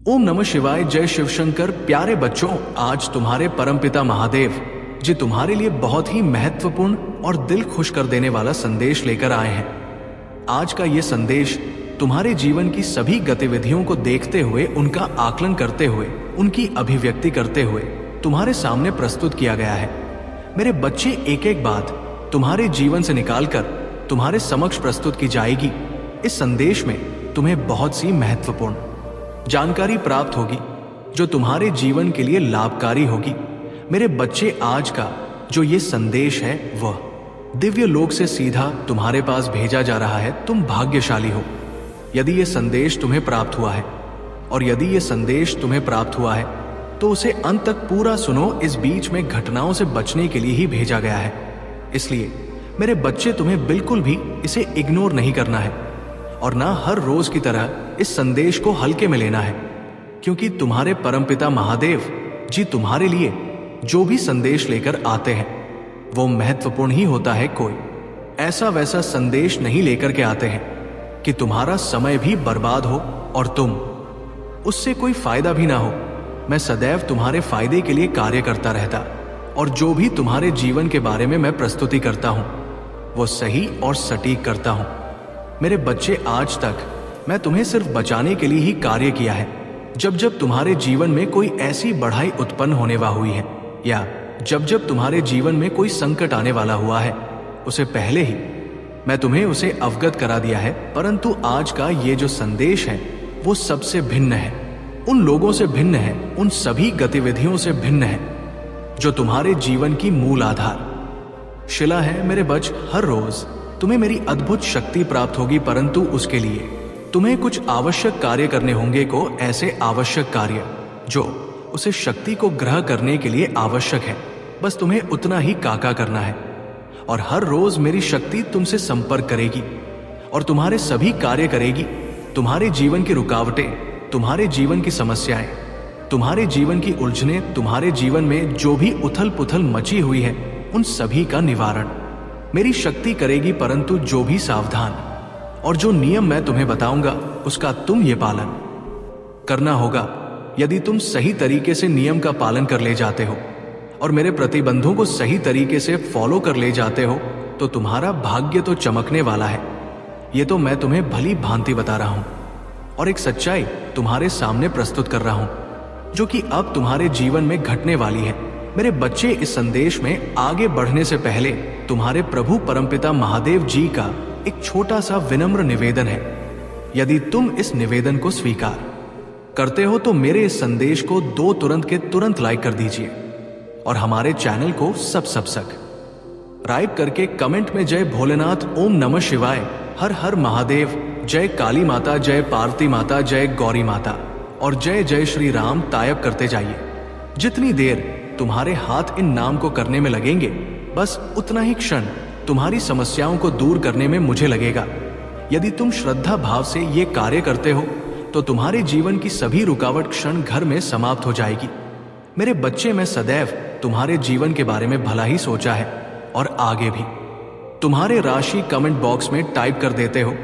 ओम नमः शिवाय। जय शिवशंकर। प्यारे बच्चों, आज तुम्हारे परमपिता महादेव जी तुम्हारे लिए बहुत ही महत्वपूर्ण और दिल खुश कर देने वाला संदेश लेकर आए हैं। आज का ये संदेश तुम्हारे जीवन की सभी गतिविधियों को देखते हुए, उनका आकलन करते हुए, उनकी अभिव्यक्ति करते हुए तुम्हारे सामने प्रस्तुत किया गया है। मेरे बच्चे, एक एक बात तुम्हारे जीवन से निकालकर तुम्हारे समक्ष प्रस्तुत की जाएगी। इस संदेश में तुम्हें बहुत सी महत्वपूर्ण जानकारी प्राप्त होगी जो तुम्हारे जीवन के लिए लाभकारी होगी। मेरे बच्चे, आज का जो ये संदेश है वह दिव्य लोक से सीधा तुम्हारे पास भेजा जा रहा है। तुम भाग्यशाली हो यदि ये संदेश तुम्हें प्राप्त हुआ है, और यदि ये संदेश तुम्हें प्राप्त हुआ है तो उसे अंत तक पूरा सुनो। इस बीच में घटनाओं से बचने के लिए ही भेजा गया है, इसलिए मेरे बच्चे तुम्हें बिल्कुल भी इसे इग्नोर नहीं करना है और ना हर रोज की तरह इस संदेश को हल्के में लेना है, क्योंकि तुम्हारे परमपिता महादेव जी तुम्हारे लिए जो भी संदेश लेकर आते हैं वो महत्वपूर्ण ही होता है। कोई ऐसा वैसा संदेश नहीं लेकर के आते हैं कि तुम्हारा समय भी बर्बाद हो और तुम उससे कोई फायदा भी ना हो। मैं सदैव तुम्हारे फायदे के लिए कार्य करता रहता, और जो भी तुम्हारे जीवन के बारे में मैं प्रस्तुति करता हूं वो सही और सटीक करता हूं। मेरे बच्चे, आज तक मैं तुम्हें सिर्फ बचाने के लिए ही कार्य किया है। जब जब तुम्हारे जीवन में कोई ऐसी बढ़ाई उत्पन्न होने वाली हुई है, या जब जब तुम्हारे जीवन में कोई संकट आने वाला हुआ है, उसे पहले ही मैं तुम्हें उसे अवगत करा दिया है। परंतु आज का ये जो संदेश है वो सबसे भिन्न है, उन लोगों से भिन्न है, उन सभी गतिविधियों से भिन्न है जो तुम्हारे जीवन की मूल आधार शिला है। मेरे बच्च, हर रोज तुम्हें मेरी अद्भुत शक्ति प्राप्त होगी, परंतु उसके लिए तुम्हें कुछ आवश्यक कार्य करने होंगे। को ऐसे आवश्यक कार्य जो उसे शक्ति को ग्रह करने के लिए आवश्यक है, बस तुम्हें उतना ही काका करना है। और हर रोज मेरी शक्ति तुमसे संपर्क करेगी और तुम्हारे सभी कार्य करेगी। तुम्हारे जीवन की रुकावटें, तुम्हारे जीवन की समस्याएं, तुम्हारे जीवन की उलझने, तुम्हारे जीवन में जो भी उथल पुथल मची हुई है, उन सभी का निवारण मेरी शक्ति करेगी। परंतु जो भी सावधान और जो नियम मैं तुम्हें बताऊंगा उसका तुम ये पालन करना होगा। यदि तुम सही तरीके से नियम का पालन कर ले जाते हो और मेरे प्रतिबंधों को सही तरीके से फॉलो कर ले जाते हो तो तुम्हारा भाग्य तो चमकने वाला है। ये तो मैं तुम्हें भली भांति बता रहा हूं और एक सच्चाई तुम्हारे सामने प्रस्तुत कर रहा हूं जो कि अब तुम्हारे जीवन में घटने वाली है। मेरे बच्चे, इस संदेश में आगे बढ़ने से पहले तुम्हारे प्रभु परमपिता महादेव जी का एक छोटा सा विनम्र निवेदन है। यदि तुम इस निवेदन को स्वीकार करते हो तो मेरे इस संदेश को तुरंत के तुरंत लाइक कर दीजिए और हमारे चैनल को सब्सक्राइब करके कमेंट में जय भोलेनाथ, ओम नमः शिवाय, हर हर महादेव, जय काली माता, जय पार्वती माता, जय गौरी माता और जय जय श्री राम टाइप करते जाइए। जितनी देर तुम्हारे हाथ इन नाम को करने में लगेंगे, बस उतना ही क्षण तुम्हारी समस्याओं को दूर करने में मुझे लगेगा। यदि तुम श्रद्धा भाव से ये कार्य करते हो तो तुम्हारे जीवन की सभी रुकावट क्षण घर में समाप्त हो जाएगी। मेरे बच्चे, मैं सदैव तुम्हारे जीवन के बारे में भला ही सोचा है और आगे भी। तुम्हारे राशि कमेंट बॉक्स में टाइप कर देते हो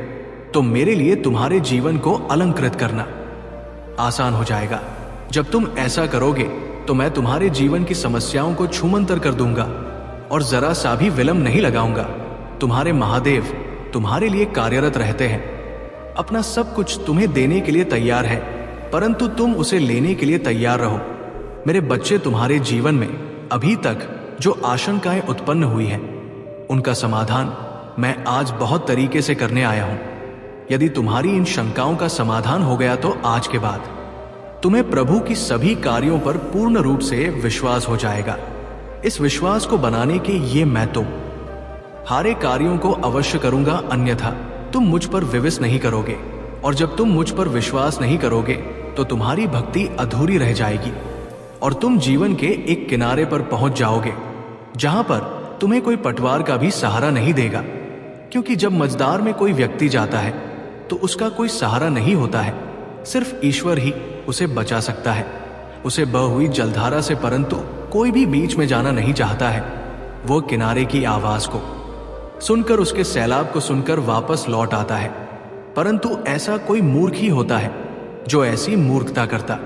तो मेरे लिए तुम्हारे जीवन को अलंकृत करना आसान हो जाएगा। जब तुम ऐसा करोगे तो मैं तुम्हारे जीवन की समस्याओं को छूमंतर कर दूंगा और जरा सा भी विलंब नहीं लगाऊंगा। तुम्हारे महादेव तुम्हारे लिए कार्यरत रहते हैं, अपना सब कुछ तुम्हें देने के लिए तैयार है, परंतु तुम उसे लेने के लिए तैयार रहो। मेरे बच्चे, तुम्हारे जीवन में अभी तक जो आशंकाएं उत्पन्न हुई हैं उनका समाधान मैं आज बहुत तरीके से करने आया हूं। यदि तुम्हारी इन शंकाओं का समाधान हो गया तो आज के बाद तुम्हें प्रभु की सभी कार्यों पर पूर्ण रूप से विश्वास हो जाएगा। इस विश्वास को बनाने के ये मैं हारे कार्यों को अवश्य करूंगा, अन्यथा तुम मुझ पर विश्वास नहीं करोगे, और जब तुम मुझ पर विश्वास नहीं करोगे तो तुम्हारी भक्ति अधूरी रह जाएगी और तुम जीवन के एक किनारे पर पहुंच जाओगे जहां पर तुम्हें कोई पटवार का भी सहारा नहीं देगा। क्योंकि जब मझदार में कोई व्यक्ति जाता है तो उसका कोई सहारा नहीं होता है, सिर्फ ईश्वर ही उसे बचा सकता है, उसे बह हुई जलधारा से। परंतु कोई भी बीच में जाना नहीं चाहता है। वो किनारे की आवाज को सुनकर, उसके सैलाब को सुनकर वापस लौट आता है। परंतु ऐसा कोई मूर्ख ही होता है जो ऐसी मूर्खता करता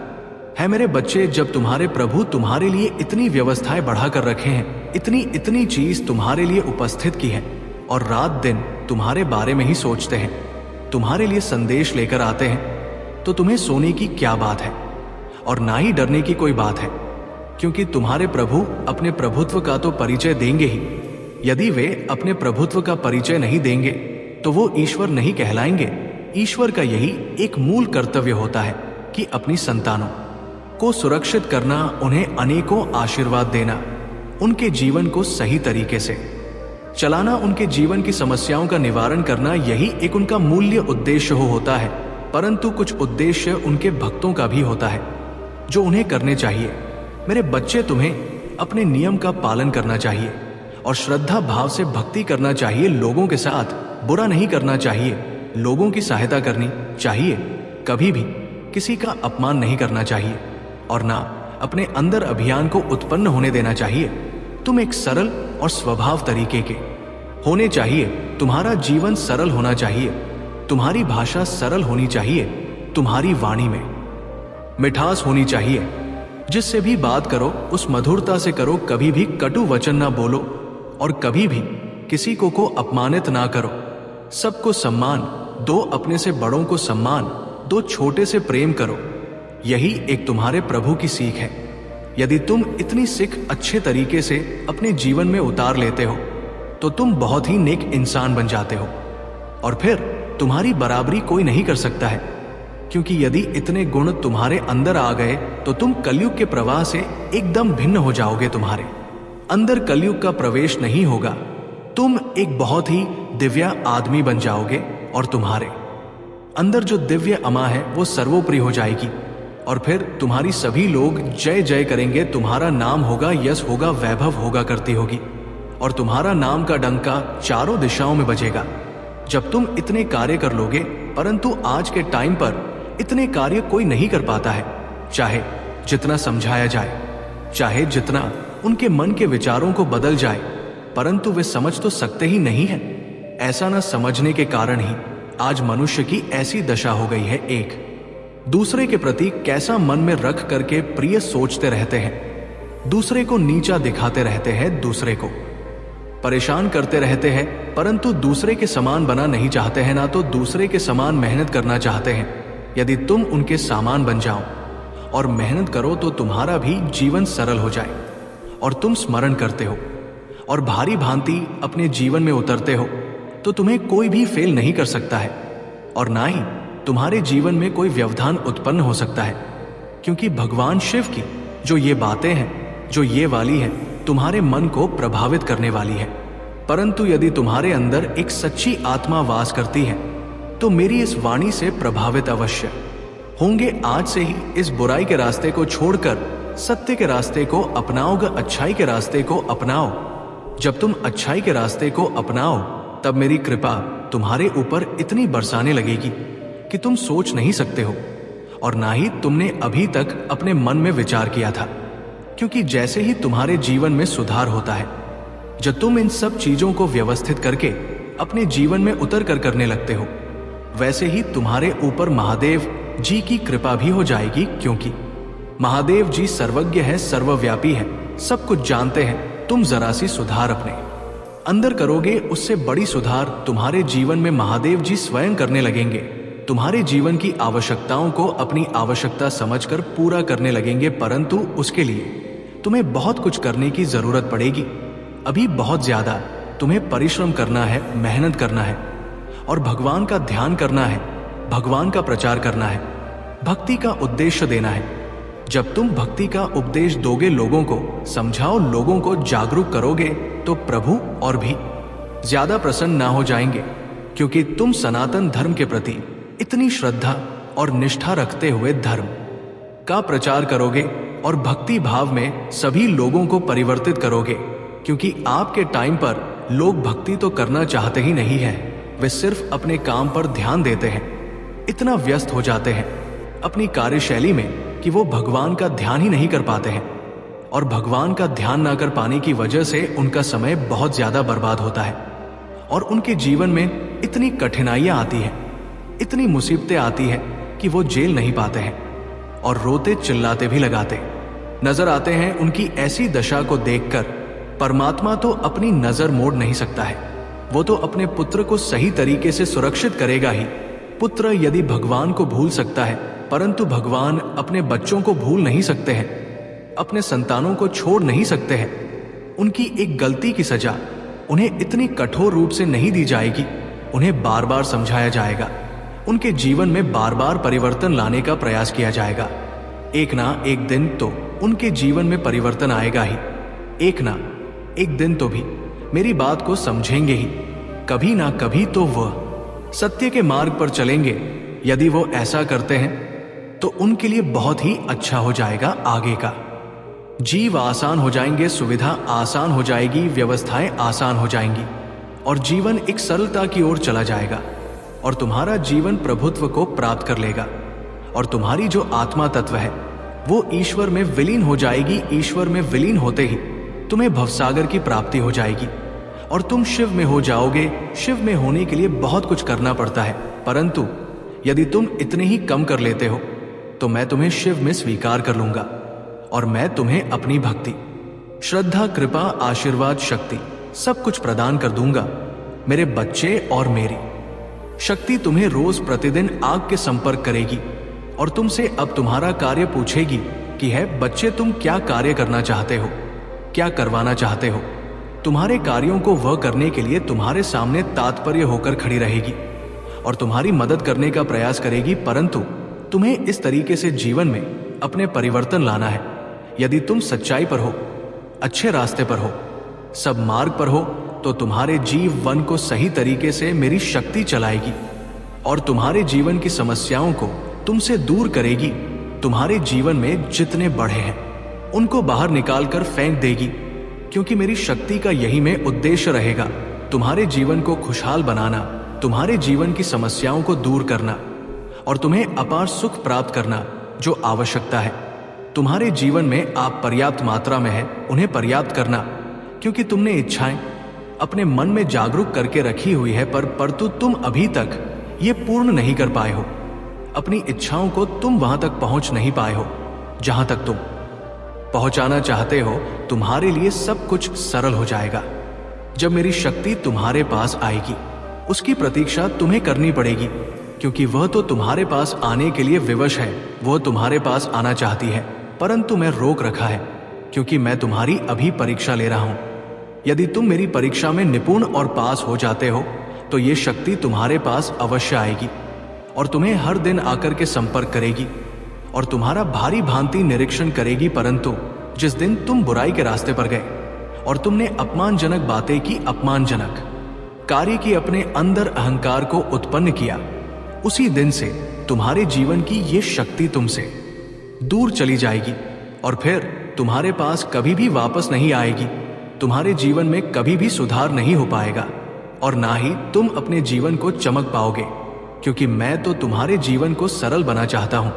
है। मेरे बच्चे, जब तुम्हारे प्रभु तुम्हारे लिए इतनी व्यवस्थाएं बढ़ा कर रखे हैं, इतनी इतनी चीज तुम्हारे लिए उपस्थित की है, और रात दिन तुम्हारे बारे में ही सोचते हैं, तुम्हारे लिए संदेश लेकर आते हैं, तो तुम्हें सोने की क्या बात है और ना ही डरने की कोई बात है, क्योंकि तुम्हारे प्रभु अपने प्रभुत्व का तो परिचय देंगे ही। यदि वे अपने प्रभुत्व का परिचय नहीं देंगे तो वो ईश्वर नहीं कहलाएंगे। ईश्वर का यही एक मूल कर्तव्य होता है कि अपनी संतानों को सुरक्षित करना, उन्हें अनेकों आशीर्वाद देना, उनके जीवन को सही तरीके से चलाना, उनके जीवन की समस्याओं का निवारण करना, यही एक उनका मूल्य उद्देश्य होता है। परंतु कुछ उद्देश्य उनके भक्तों का भी होता है जो उन्हें करने चाहिए। मेरे बच्चे, तुम्हें अपने नियम का पालन करना चाहिए और श्रद्धा भाव से भक्ति करना चाहिए। लोगों के साथ बुरा नहीं करना चाहिए, लोगों की सहायता करनी चाहिए, कभी भी किसी का अपमान नहीं करना चाहिए और ना अपने अंदर अभियान को उत्पन्न होने देना चाहिए। तुम एक सरल और स्वभाव तरीके के होने चाहिए। तुम्हारा जीवन सरल होना चाहिए, तुम्हारी भाषा सरल होनी चाहिए, तुम्हारी वाणी में मिठास होनी चाहिए। जिससे भी बात करो उस मधुरता से करो, कभी भी कटु वचन ना बोलो और कभी भी किसी को अपमानित ना करो। सबको सम्मान दो, अपने से बड़ों को सम्मान दो, छोटे से प्रेम करो। यही एक तुम्हारे प्रभु की सीख है। यदि तुम इतनी सीख अच्छे तरीके से अपने जीवन में उतार लेते हो तो तुम बहुत ही नेक इंसान बन जाते हो और फिर तुम्हारी बराबरी कोई नहीं कर सकता है, क्योंकि यदि इतने गुण तुम्हारे अंदर आ गए तो तुम कलयुग के प्रवाह से एकदम भिन्न हो जाओगे। तुम्हारे अंदर कलयुग का प्रवेश नहीं होगा, तुम एक बहुत ही दिव्य आदमी बन जाओगे और तुम्हारे अंदर जो दिव्य अमा है वो सर्वोपरि हो जाएगी और फिर तुम्हारी सभी लोग जय जय करेंगे। तुम्हारा नाम होगा, यश होगा, वैभव होगा करती होगी और तुम्हारा नाम का डंका चारों दिशाओं में बजेगा जब तुम इतने कार्य कर लोगे। परंतु आज के टाइम पर इतने कार्य कोई नहीं कर पाता है, चाहे जितना समझाया जाए, चाहे जितना उनके मन के विचारों को बदल जाए, परंतु वे समझ तो सकते ही नहीं है। ऐसा न समझने के कारण ही आज मनुष्य की ऐसी दशा हो गई है। एक दूसरे के प्रति कैसा मन में रख करके प्रिय सोचते रहते हैं, दूसरे को नीचा दिखाते रहते हैं, दूसरे को परेशान करते रहते हैं, परंतु दूसरे के समान बना नहीं चाहते हैं, ना तो दूसरे के समान मेहनत करना चाहते हैं। यदि तुम उनके सामान बन जाओ और मेहनत करो तो तुम्हारा भी जीवन सरल हो जाए और तुम स्मरण करते हो और भारी भांति अपने जीवन में उतरते हो तो तुम्हें कोई भी फेल नहीं कर सकता है और ना ही तुम्हारे जीवन में कोई व्यवधान उत्पन्न हो सकता है, क्योंकि भगवान शिव की जो ये बातें हैं, जो ये वाली है, तुम्हारे मन को प्रभावित करने वाली है। परंतु यदि तुम्हारे अंदर एक सच्ची आत्मा वास करती है तो मेरी इस वाणी से प्रभावित अवश्य होंगे। आज से ही इस बुराई के रास्ते को छोड़कर सत्य के रास्ते को अपनाओगे, अच्छाई के रास्ते को अपनाओ। जब तुम अच्छाई के रास्ते को अपनाओ तब मेरी कृपा तुम्हारे ऊपर इतनी बरसाने लगेगी कि तुम सोच नहीं सकते हो और ना ही तुमने अभी तक अपने मन में विचार किया था। क्योंकि जैसे ही तुम्हारे जीवन में सुधार होता है, जब तुम इन सब चीजों को व्यवस्थित करके अपने जीवन में उतर कर करने लगते हो, वैसे ही तुम्हारे ऊपर महादेव जी की कृपा भी हो जाएगी, क्योंकि महादेव जी सर्वज्ञ है, सर्वव्यापी है, सब कुछ जानते हैं। तुम जरा सी सुधार अपने अंदर करोगे, उससे बड़ी सुधार तुम्हारे जीवन में महादेव जी स्वयं करने लगेंगे। तुम्हारे जीवन की आवश्यकताओं को अपनी आवश्यकता समझकर पूरा करने लगेंगे, परंतु उसके लिए तुम्हें बहुत कुछ करने की जरूरत पड़ेगी। अभी बहुत ज्यादा तुम्हें परिश्रम करना है, मेहनत करना है और भगवान का ध्यान करना है, भगवान का प्रचार करना है, भक्ति का उद्देश्य देना है। जब तुम भक्ति का उपदेश दोगे, लोगों को समझाओ, लोगों को जागरूक करोगे, तो प्रभु और भी ज्यादा प्रसन्न ना हो जाएंगे, क्योंकि तुम सनातन धर्म के प्रति इतनी श्रद्धा और निष्ठा रखते हुए धर्म का प्रचार करोगे और भक्ति भाव में सभी लोगों को परिवर्तित करोगे। क्योंकि आपके टाइम पर लोग भक्ति तो करना चाहते ही नहीं है, वे सिर्फ अपने काम पर ध्यान देते हैं, इतना व्यस्त हो जाते हैं अपनी कार्यशैली में कि वो भगवान का ध्यान ही नहीं कर पाते हैं और भगवान का ध्यान ना कर पाने की वजह से उनका समय बहुत ज्यादा बर्बाद होता है और उनके जीवन में इतनी कठिनाइयां आती हैं, इतनी मुसीबतें आती हैं कि वो जेल नहीं पाते हैं और रोते चिल्लाते भी लगाते नजर आते हैं। उनकी ऐसी दशा को देखकर परमात्मा तो अपनी नजर मोड़ नहीं सकता है। वो तो अपने पुत्र को सही तरीके से सुरक्षित करेगा ही। पुत्र यदि भगवान को भूल सकता है, परंतु भगवान अपने बच्चों को भूल नहीं सकते हैं, अपने संतानों को छोड़ नहीं सकते हैं। उनकी एक गलती की सजा उन्हें इतनी कठोर रूप से नहीं दी जाएगी। उन्हें बार बार समझाया जाएगा, उनके जीवन में बार बार परिवर्तन लाने का प्रयास किया जाएगा। एक ना एक दिन तो उनके जीवन में परिवर्तन आएगा ही। एक ना एक दिन तो भी मेरी बात को समझेंगे ही। कभी ना कभी तो वह सत्य के मार्ग पर चलेंगे। यदि वो ऐसा करते हैं तो उनके लिए बहुत ही अच्छा हो जाएगा। आगे का जीव आसान हो जाएंगे, सुविधा आसान हो जाएगी, व्यवस्थाएं आसान हो जाएंगी और जीवन एक सरलता की ओर चला जाएगा और तुम्हारा जीवन प्रभुत्व को प्राप्त कर लेगा और तुम्हारी जो आत्मा तत्व है वो ईश्वर में विलीन हो जाएगी। ईश्वर में विलीन होते ही तुम्हें भवसागर की प्राप्ति हो जाएगी और तुम शिव में हो जाओगे। शिव में होने के लिए बहुत कुछ करना पड़ता है, परंतु यदि तुम इतने ही कम कर लेते हो तो मैं तुम्हें शिव में स्वीकार कर लूंगा और मैं तुम्हें अपनी भक्ति, श्रद्धा, कृपा, आशीर्वाद, शक्ति सब कुछ प्रदान कर दूंगा। मेरे बच्चे, और मेरी शक्ति तुम्हें रोज प्रतिदिन आग के संपर्क करेगी और तुमसे अब तुम्हारा कार्य पूछेगी कि है बच्चे, तुम क्या कार्य करना चाहते हो, क्या करवाना चाहते हो। तुम्हारे कार्यों को वह करने के लिए तुम्हारे सामने तात्पर्य होकर खड़ी रहेगी और तुम्हारी मदद करने का प्रयास करेगी, परंतु तुम्हें इस तरीके से जीवन में अपने परिवर्तन लाना है। यदि तुम सच्चाई पर हो, अच्छे रास्ते पर हो, सब मार्ग पर हो, तो तुम्हारे जीवन को सही तरीके से मेरी शक्ति चलाएगी और तुम्हारे जीवन की समस्याओं को तुमसे दूर करेगी। तुम्हारे जीवन में जितने बढ़े हैं उनको बाहर निकालकर फेंक देगी, क्योंकि मेरी शक्ति का यही में उद्देश्य रहेगा, तुम्हारे जीवन को खुशहाल बनाना, तुम्हारे जीवन की समस्याओं को दूर करना और तुम्हें अपार सुख प्राप्त करना। जो आवश्यकता है तुम्हारे जीवन में आप पर्याप्त मात्रा में है, उन्हें पर्याप्त करना, क्योंकि तुमने इच्छाएं अपने मन में जागरूक करके रखी हुई है, परंतु तुम अभी तक ये पूर्ण नहीं कर पाए हो। अपनी इच्छाओं को तुम वहां तक पहुंच नहीं पाए हो जहां तक तुम पहुंचाना चाहते हो। तुम्हारे लिए सब कुछ सरल हो जाएगा जब मेरी शक्ति तुम्हारे पास आएगी। उसकी प्रतीक्षा तुम्हें करनी पड़ेगी, क्योंकि वह तो तुम्हारे पास आने के लिए विवश है। वह तुम्हारे पास आना चाहती है, परंतु मैं रोक रखा है, क्योंकि मैं तुम्हारी अभी परीक्षा ले रहा हूं। यदि तुम मेरी परीक्षा में निपुण और पास हो जाते हो तो ये शक्ति तुम्हारे पास अवश्य आएगी और तुम्हें हर दिन आकर के संपर्क करेगी और तुम्हारा भारी भांति निरीक्षण करेगी। परंतु जिस दिन तुम बुराई के रास्ते पर गए और तुमने अपमानजनक बातें की, अपमानजनक कार्य की, अपने अंदर अहंकार को उत्पन्न किया, उसी दिन से तुम्हारे जीवन की ये शक्ति तुमसे दूर चली जाएगी और फिर तुम्हारे पास कभी भी वापस नहीं आएगी। तुम्हारे जीवन में कभी भी सुधार नहीं हो पाएगा और ना ही तुम अपने जीवन को चमक पाओगे, क्योंकि मैं तो तुम्हारे जीवन को सरल बना चाहता हूं।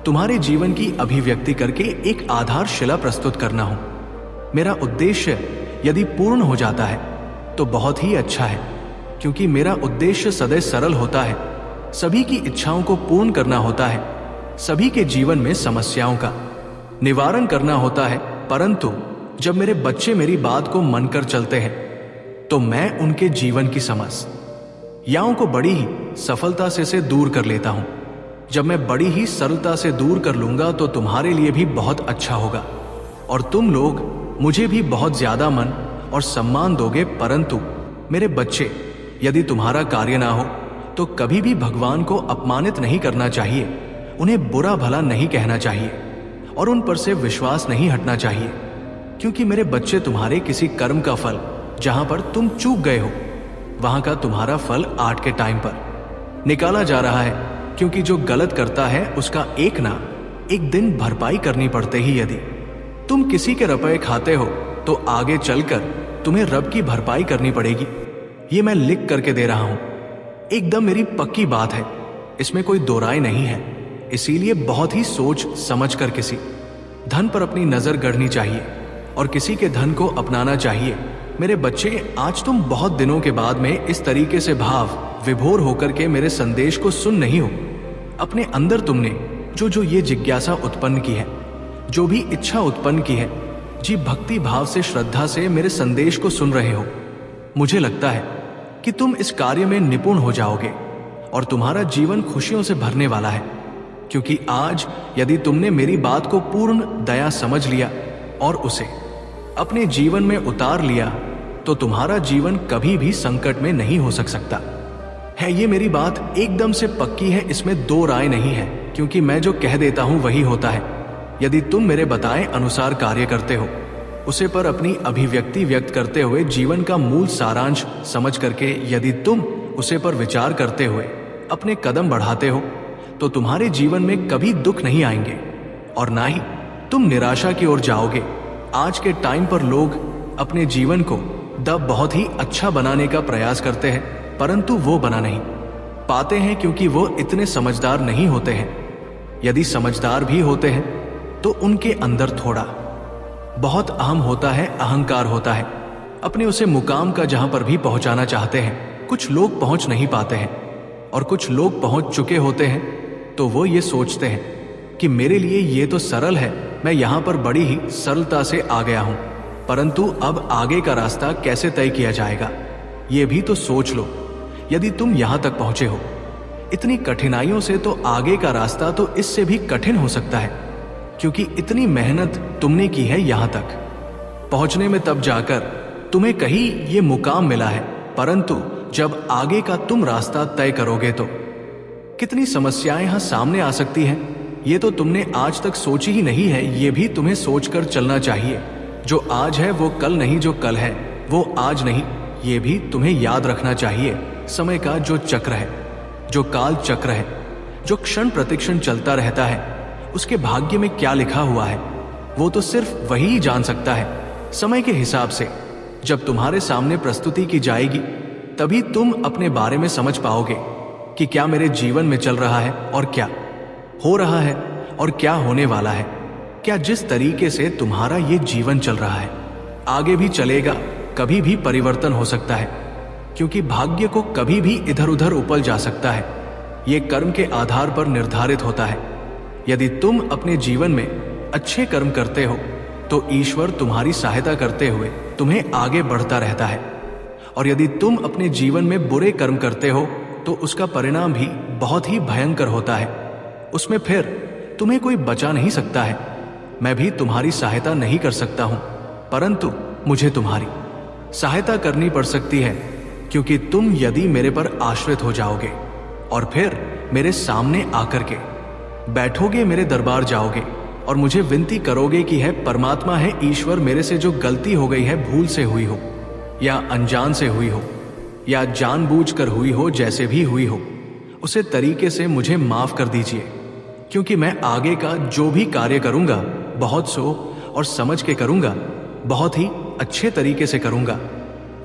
तुम्हारे जीवन की अभिव्यक्ति करके एक आधारशिला प्रस्तुत करना हूं। मेरा उद्देश्य यदि पूर्ण हो जाता है तो बहुत ही अच्छा है, क्योंकि मेरा उद्देश्य सदैव सरल होता है। सभी की इच्छाओं को पूर्ण करना होता है, सभी के जीवन में समस्याओं का निवारण करना होता है। परंतु जब मेरे बच्चे मेरी बात को मानकर चलते हैं तो मैं उनके जीवन की समस्याओं को बड़ी ही सफलता से दूर कर लेता हूं। जब मैं बड़ी ही सरलता से दूर कर लूंगा तो तुम्हारे लिए भी बहुत अच्छा होगा और तुम लोग मुझे भी बहुत ज्यादा मन और सम्मान दोगे। परंतु मेरे बच्चे, यदि तुम्हारा कार्य ना हो तो कभी भी भगवान को अपमानित नहीं करना चाहिए, उन्हें बुरा भला नहीं कहना चाहिए और उन पर से विश्वास नहीं हटना चाहिए, क्योंकि मेरे बच्चे तुम्हारे किसी कर्म का फल जहां पर तुम चूक गए हो वहां का तुम्हारा फल 8 के टाइम पर निकाला जा रहा है, क्योंकि जो गलत करता है उसका एक ना एक दिन भरपाई करनी पड़ते ही। यदि तुम किसी के रुपए खाते हो तो आगे चलकर तुम्हें रब की भरपाई करनी पड़ेगी। ये मैं लिख करके दे रहा हूं, एकदम मेरी पक्की बात है, इसमें कोई दो राय नहीं है। इसीलिए बहुत ही सोच समझ कर किसी धन पर अपनी नजर गढ़नी चाहिए और किसी के धन को अपनाना चाहिए। मेरे बच्चे, आज तुम बहुत दिनों के बाद में इस तरीके से भाव विभोर होकर के मेरे संदेश को सुन नहीं हो, अपने अंदर तुमने जो जो ये जिज्ञासा उत्पन्न की है, जो भी इच्छा उत्पन्न की है, जी भक्ति भाव से श्रद्धा से मेरे संदेश को सुन रहे हो, मुझे लगता है कि तुम इस कार्य में निपुण हो जाओगे और तुम्हारा जीवन खुशियों से भरने वाला है। क्योंकि आज यदि तुमने मेरी बात को पूर्ण दया समझ लिया और उसे अपने जीवन में उतार लिया, तो तुम्हारा जीवन कभी भी संकट में नहीं हो सकता है। ये मेरी बात एकदम से पक्की है, इसमें दो राय नहीं है, क्योंकि मैं जो कह देता हूं वही होता है। यदि तुम मेरे बताए अनुसार कार्य करते हो, उसे पर अपनी अभिव्यक्ति व्यक्त करते हुए जीवन का मूल सारांश समझ करके यदि तुम उसे पर विचार करते हुए अपने कदम बढ़ाते हो, तो तुम्हारे जीवन में कभी दुख नहीं आएंगे और ना ही तुम निराशा की ओर जाओगे। आज के टाइम पर लोग अपने जीवन को बहुत ही अच्छा बनाने का प्रयास करते हैं, परंतु वो बना नहीं पाते हैं क्योंकि वो इतने समझदार नहीं होते हैं। यदि समझदार भी होते हैं तो उनके अंदर थोड़ा बहुत अहम होता है, अहंकार होता है। अपने उसे मुकाम का जहां पर भी पहुंचाना चाहते हैं, कुछ लोग पहुंच नहीं पाते हैं और कुछ लोग पहुंच चुके होते हैं, तो वो ये सोचते हैं कि मेरे लिए ये तो सरल है, मैं यहां पर बड़ी ही सरलता से आ गया हूं, परंतु अब आगे का रास्ता कैसे तय किया जाएगा ये भी तो सोच लो। यदि तुम यहां तक पहुंचे हो इतनी कठिनाइयों से, तो आगे का रास्ता तो इससे भी कठिन हो सकता है, क्योंकि इतनी मेहनत तुमने की है यहां तक पहुंचने में, तब जाकर तुम्हें कहीं ये मुकाम मिला है। परंतु जब आगे का तुम रास्ता तय करोगे तो कितनी समस्याएं यहां सामने आ सकती हैं, ये तो तुमने आज तक सोची ही नहीं है। ये भी तुम्हें सोचकर चलना चाहिए। जो आज है वो कल नहीं, जो कल है वो आज नहीं, ये भी तुम्हें याद रखना चाहिए। समय का जो चक्र है, जो काल चक्र है, जो क्षण प्रतिक्षण चलता रहता है, उसके भाग्य में क्या लिखा हुआ है वो तो सिर्फ वही ही जान सकता है। समय के हिसाब से जब तुम्हारे सामने प्रस्तुति की जाएगी, तभी तुम अपने बारे में समझ पाओगे कि क्या मेरे जीवन में चल रहा है और क्या हो रहा है और क्या होने वाला है। क्या जिस तरीके से तुम्हारा ये जीवन चल रहा है आगे भी चलेगा, कभी भी परिवर्तन हो सकता है, क्योंकि भाग्य को कभी भी इधर उधर उपल जा सकता है। ये कर्म के आधार पर निर्धारित होता है। यदि तुम अपने जीवन में अच्छे कर्म करते हो तो ईश्वर तुम्हारी सहायता करते हुए तुम्हें आगे बढ़ता रहता है, और यदि तुम अपने जीवन में बुरे कर्म करते हो तो उसका परिणाम भी बहुत ही भयंकर होता है। उसमें फिर तुम्हें कोई बचा नहीं सकता है। मैं भी तुम्हारी सहायता नहीं कर सकता हूं, परंतु मुझे तुम्हारी सहायता करनी पड़ सकती है, क्योंकि तुम यदि मेरे पर आश्रित हो जाओगे और फिर मेरे सामने आकर के बैठोगे, मेरे दरबार जाओगे और मुझे विनती करोगे कि है परमात्मा, है ईश्वर, मेरे से जो गलती हो गई है, भूल से हुई हो या अनजान से हुई हो या जानबूझकर हुई हो, जैसे भी हुई हो, उसे तरीके से मुझे माफ कर दीजिए, क्योंकि मैं आगे का जो भी कार्य करूंगा बहुत सोच और समझ के करूंगा, बहुत ही अच्छे तरीके से करूंगा।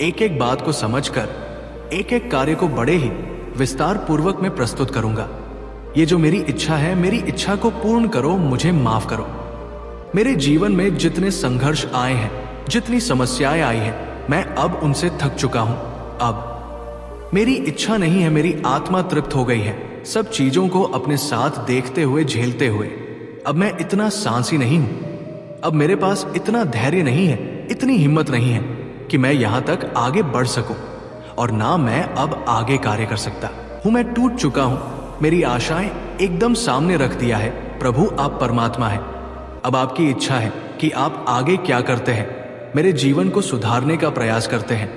एक एक बात को समझकर एक एक कार्य को बड़े ही विस्तार पूर्वक में प्रस्तुत करूंगा। ये जो मेरी इच्छा है, मेरी इच्छा को पूर्ण करो, मुझे माफ करो। मेरे जीवन में जितने संघर्ष आए हैं, जितनी समस्याएं आई हैं, मैं अब उनसे थक चुका हूं। अब मेरी इच्छा नहीं है, मेरी आत्मा तृप्त हो गई है सब चीजों को अपने साथ देखते हुए, झेलते हुए। अब मैं इतना साहसी नहीं हूं, अब मेरे पास इतना धैर्य नहीं है, इतनी हिम्मत नहीं है कि मैं यहां तक आगे बढ़ सकूं, और ना मैं अब आगे कार्य कर सकता हूं। मैं टूट चुका हूं, मेरी आशाएं एकदम सामने रख दिया है। प्रभु, आप परमात्मा हैं, अब आपकी इच्छा है कि आप आगे क्या करते हैं, मेरे जीवन को सुधारने का प्रयास करते हैं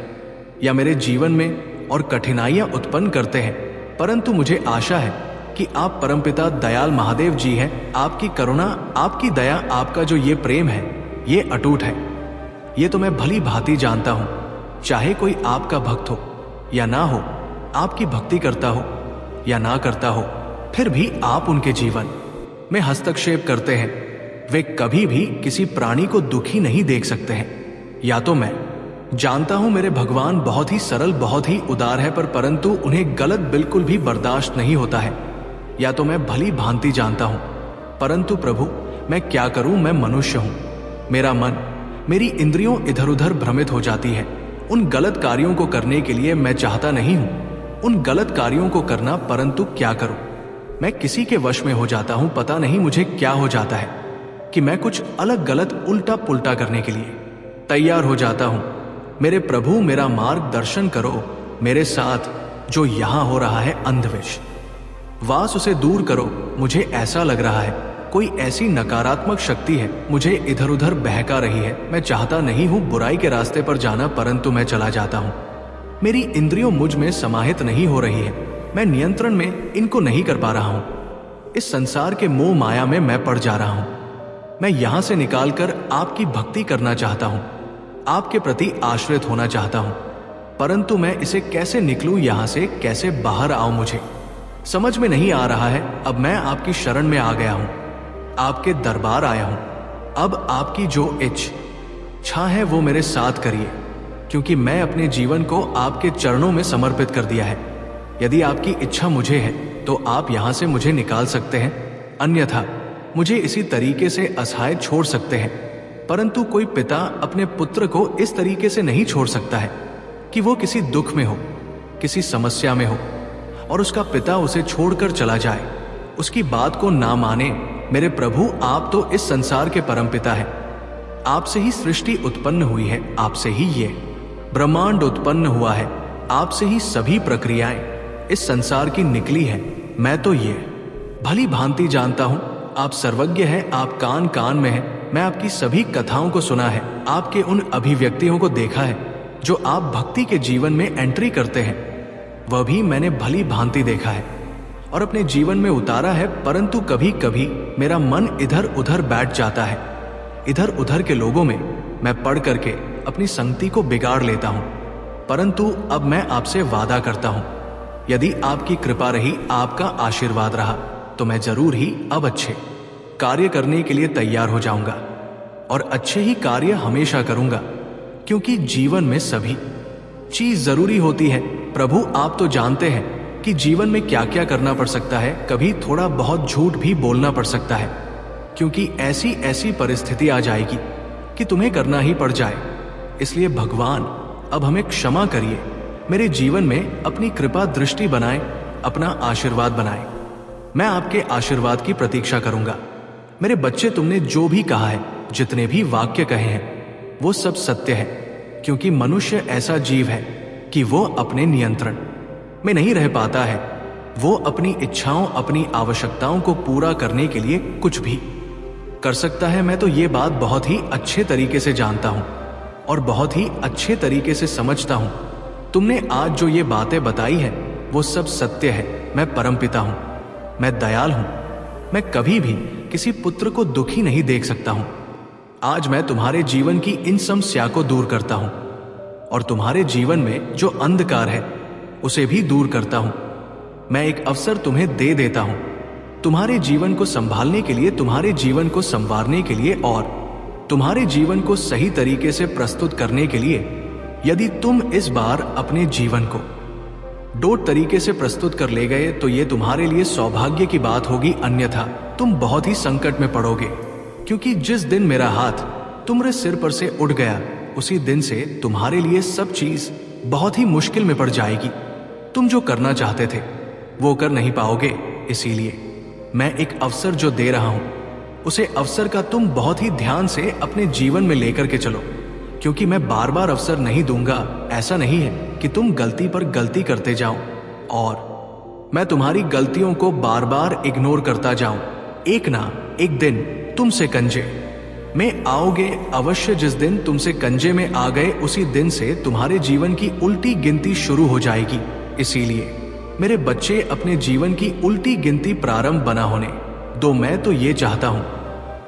या मेरे जीवन में और कठिनाइयां उत्पन्न करते हैं, परंतु मुझे आशा है कि आप परमपिता दयाल महादेव जी हैं। आपकी करुणा, आपकी दया, आपका जो ये प्रेम है, ये अटूट है। ये तो मैं भली भांति जानता हूं। चाहे कोई आपका भक्त हो या ना हो, आपकी भक्ति करता हो या ना करता हो, फिर भी आप उनके जीवन में हस्तक्षेप करते हैं। वे कभी भी किसी प्राणी को दुखी नहीं देख सकते हैं। या तो मैं जानता हूं मेरे भगवान बहुत ही सरल, बहुत ही उदार है, परंतु उन्हें गलत बिल्कुल भी बर्दाश्त नहीं होता है। या तो मैं भली भांति जानता हूं, परंतु प्रभु मैं क्या करूं, मैं मनुष्य हूं। मेरा मन, मेरी इंद्रियों इधर उधर भ्रमित हो जाती है। उन गलत कार्यों को करने के लिए मैं चाहता नहीं हूं उन गलत कार्यों को करना, परंतु क्या करूं। मैं किसी के वश में हो जाता हूं, पता नहीं मुझे क्या हो जाता है कि मैं कुछ अलग गलत उल्टा पुल्टा करने के लिए तैयार हो जाता हूं। मेरे प्रभु, मेरा मार्गदर्शन करो। मेरे साथ जो यहां हो रहा है अंधविश्वास, उसे दूर करो। मुझे ऐसा लग रहा है कोई ऐसी नकारात्मक शक्ति है, मुझे इधर उधर बहका रही है। मैं चाहता नहीं हूं बुराई के रास्ते पर जाना, परंतु मैं चला जाता हूं। मेरी इंद्रियों मुझ में समाहित नहीं हो रही है, मैं नियंत्रण में इनको नहीं कर पा रहा हूं। इस संसार के मोह माया में मैं पड़ जा रहा हूं। मैं यहां से निकालकर आपकी भक्ति करना चाहता हूं, आपके प्रति आश्रित होना चाहता हूं, परंतु मैं इसे कैसे निकलूं, यहां से कैसे बाहर आऊं, मुझे समझ में नहीं आ रहा है। अब मैं आपकी शरण में आ गया हूं, आपके दरबार आया हूं। अब आपकी जो इच्छा है वो मेरे साथ करिए, क्योंकि मैं अपने जीवन को आपके चरणों में समर्पित कर दिया है। यदि आपकी इच्छा मुझे है तो आप यहां से मुझे निकाल सकते हैं, अन्यथा मुझे इसी तरीके से असहाय छोड़ सकते हैं। परंतु कोई पिता अपने पुत्र को इस तरीके से नहीं छोड़ सकता है कि वो किसी दुख में हो, किसी समस्या में हो और उसका पिता उसे छोड़कर चला जाए, उसकी बात को ना माने। मेरे प्रभु, आप तो इस संसार के परमपिता हैं। आपसे ही सृष्टि उत्पन्न हुई है, आपसे ही ये ब्रह्मांड उत्पन्न हुआ है, आपसे ही सभी प्रक्रियाएं इस संसार की निकली है। मैं तो ये भली भांति जानता हूं आप सर्वज्ञ हैं, आप कान कान में हैं। मैं आपकी सभी कथाओं को सुना है, आपके उन अभिव्यक्तियों को देखा है जो आप भक्ति के जीवन में एंट्री करते हैं, वह भी मैंने भली भांति देखा है और अपने जीवन में उतारा है। परंतु कभी कभी मेरा मन इधर उधर बैठ जाता है, इधर उधर के लोगों में मैं पढ़ करके अपनी संगति को बिगाड़ लेता हूं। परंतु अब मैं आपसे वादा करता हूं, यदि आपकी कृपा रही, आपका आशीर्वाद रहा, तो मैं जरूर ही अब अच्छे कार्य करने के लिए तैयार हो जाऊंगा और अच्छे ही कार्य हमेशा करूंगा, क्योंकि जीवन में सभी चीज जरूरी होती है। प्रभु, आप तो जानते हैं कि जीवन में क्या क्या करना पड़ सकता है। कभी थोड़ा बहुत झूठ भी बोलना पड़ सकता है, क्योंकि ऐसी ऐसी परिस्थिति आ जाएगी कि तुम्हें करना ही पड़ जाए। इसलिए भगवान, अब हमें क्षमा करिए, मेरे जीवन में अपनी कृपा दृष्टि बनाएं, अपना आशीर्वाद बनाएं। मैं आपके आशीर्वाद की प्रतीक्षा करूंगा। मेरे बच्चे, तुमने जो भी कहा है, जितने भी वाक्य कहे हैं, वो सब सत्य है, क्योंकि मनुष्य ऐसा जीव है कि वो अपने नियंत्रण में नहीं रह पाता है। वो अपनी इच्छाओं, अपनी आवश्यकताओं को पूरा करने के लिए कुछ भी कर सकता है। मैं तो ये बात बहुत ही अच्छे तरीके से जानता हूं और बहुत ही अच्छे तरीके से समझता हूं। तुमने आज जो ये बातें बताई है वो सब सत्य है। मैं परमपिता हूं, मैं दयाल हूं, मैं कभी भी किसी पुत्र को दुखी नहीं देख सकता हूं। आज मैं तुम्हारे जीवन की इन समस्या को दूर करता हूं और तुम्हारे जीवन में जो अंधकार है उसे भी दूर करता हूं। मैं एक अवसर तुम्हें दे देता हूं, तुम्हारे जीवन को संभालने के लिए, तुम्हारे जीवन को संवारने के लिए और तुम्हारे जीवन को सही तरीके से प्रस्तुत करने के लिए। यदि तुम इस बार अपने जीवन को डोट तरीके से प्रस्तुत कर ले गए तो ये तुम्हारे लिए सौभाग्य की बात होगी, अन्यथा तुम बहुत ही संकट में पड़ोगे। क्योंकि जिस दिन मेरा हाथ तुम्हारे सिर पर से उठ गया, उसी दिन से तुम्हारे लिए सब चीज बहुत ही मुश्किल में पड़ जाएगी। तुम जो करना चाहते थे वो कर नहीं पाओगे। इसीलिए मैं एक अवसर जो दे रहा हूं, उसे अवसर का तुम बहुत ही ध्यान से अपने जीवन में लेकर के चलो, क्योंकि मैं बार बार अवसर नहीं दूंगा। ऐसा नहीं है कि तुम गलती पर गलती करते जाओ और मैं तुम्हारी गलतियों को बार बार इग्नोर करता जाऊं। एक ना एक दिन तुमसे कंजे में आओगे अवश्य। जिस दिन तुमसे कंजे में आ गए, उसी दिन से तुम्हारे जीवन की उल्टी गिनती शुरू हो जाएगी। इसीलिए मेरे बच्चे, अपने जीवन की उल्टी गिनती प्रारंभ बना होने दो। मैं तो ये चाहता हूं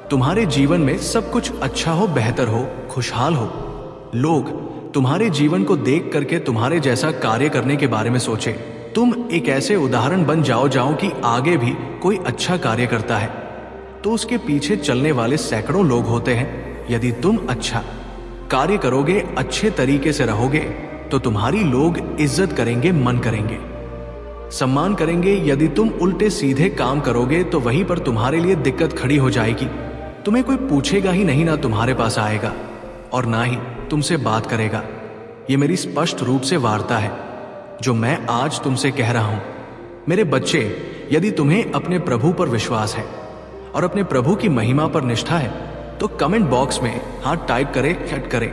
तुम्हारे जीवन में सब कुछ अच्छा हो, बेहतर हो, खुशहाल हो। लोग तुम्हारे जीवन को देख करके तुम्हारे जैसा कार्य करने के बारे में सोचे। तुम एक ऐसे उदाहरण बन जाओ कि आगे भी कोई अच्छा कार्य करता है तो उसके पीछे चलने वाले सैकड़ों लोग होते हैं। यदि तुम अच्छा कार्य करोगे, अच्छे तरीके से रहोगे, तो तुम्हारी लोग इज्जत करेंगे, मन करेंगे, सम्मान करेंगे। यदि तुम उल्टे सीधे काम करोगे तो वहीं पर तुम्हारे लिए दिक्कत खड़ी हो जाएगी। तुम्हें कोई पूछेगा ही नहीं, ना तुम्हारे पास आएगा और ना ही तुमसे बात करेगा। ये मेरी स्पष्ट रूप से वार्ता है जो मैं आज तुमसे कह रहा हूं। मेरे बच्चे, यदि तुम्हें अपने प्रभु पर विश्वास है और अपने प्रभु की महिमा पर निष्ठा है तो कमेंट बॉक्स में हाथ टाइप करें, हिट करें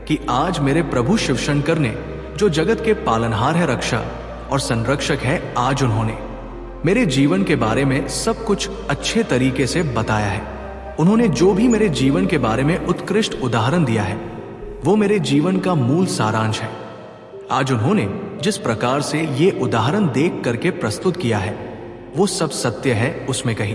कि आज मेरे प्रभु शिवशंकर ने, जो जगत के पालनहार है, रक्षक और संरक्षक है, आज उन्होंने मेरे जीवन के बारे में सब कुछ अच्छे तरीके से बताया है। उन्होंने जो भी मेरे जीवन के बारे में उत्कृष्ट उदाहरण दिया है वो मेरे जीवन का मूल सारांश है। आज उन्होंने जिस प्रकार से ये उदाहरण देख करके प्रस्तुत किया है वो सब सत्य है उसमें कहीं।